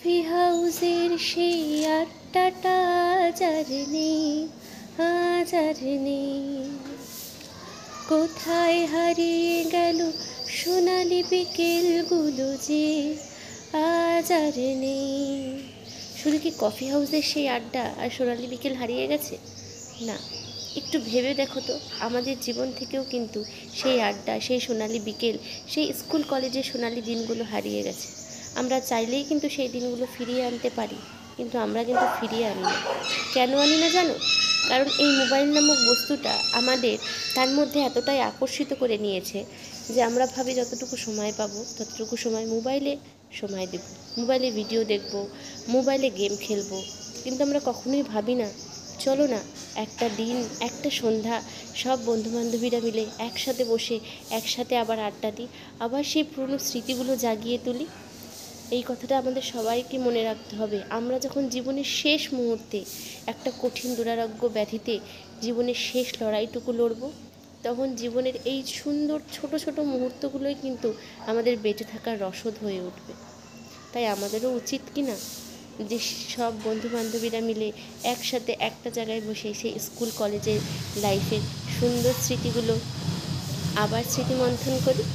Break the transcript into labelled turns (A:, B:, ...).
A: Coffee হাউসের সেই আড্ডাটা আজ আর নেই, আজ আর নেই। কোথায় হারিয়ে গেল সোনালি বিকেলগুলো যে আজ আর নেই। শুধু কি কফি হাউসের সেই আড্ডা আর সোনালি বিকেল হারিয়ে গেছে? না, একটু ভেবে দেখো তো, আমাদের জীবন থেকেও কিন্তু সেই আড্ডা, সেই সোনালি বিকেল, সেই স্কুল কলেজের সোনালি দিনগুলো হারিয়ে গেছে। আমরা চাইলেই কিন্তু সেই দিনগুলো ফিরিয়ে আনতে পারি, কিন্তু আমরা কিন্তু ফিরিয়ে আনি না। কেন আনি না জানো? কারণ এই মোবাইল নামক বস্তুটা আমাদের তার মধ্যে এতটাই আকর্ষিত করে নিয়েছে যে আমরা ভাবি যতটুকু সময় পাবো ততটুকু সময় মোবাইলে সময় দেব, মোবাইলে ভিডিও দেখব, মোবাইলে গেম খেলবো। কিন্তু আমরা কখনোই ভাবি না, চলো না একটা দিন, একটা সন্ধ্যা সব বন্ধুবান্ধবীরা মিলে একসাথে বসে একসাথে আবার আড্ডা দিই, আবার সেই পুরনো স্মৃতিগুলো জাগিয়ে তুলি। এই কথাটা আমাদের সবাইকে মনে রাখতে হবে। আমরা যখন জীবনের শেষ মুহূর্তে একটা কঠিন দুরারোগ্য ব্যাধিতে জীবনের শেষ লড়াইটুকু লড়ব, তখন জীবনের এই সুন্দর ছোট ছোট মুহূর্তগুলোই কিন্তু আমাদের বেঁচে থাকার রসদ হয়ে উঠবে। তাই আমাদেরও উচিত কি না যে সব বন্ধুবান্ধবীরা মিলে একসাথে একটা জায়গায় বসে সেই স্কুল কলেজের লাইফের সুন্দর স্মৃতিগুলো আবার স্মৃতিমন্থন করি।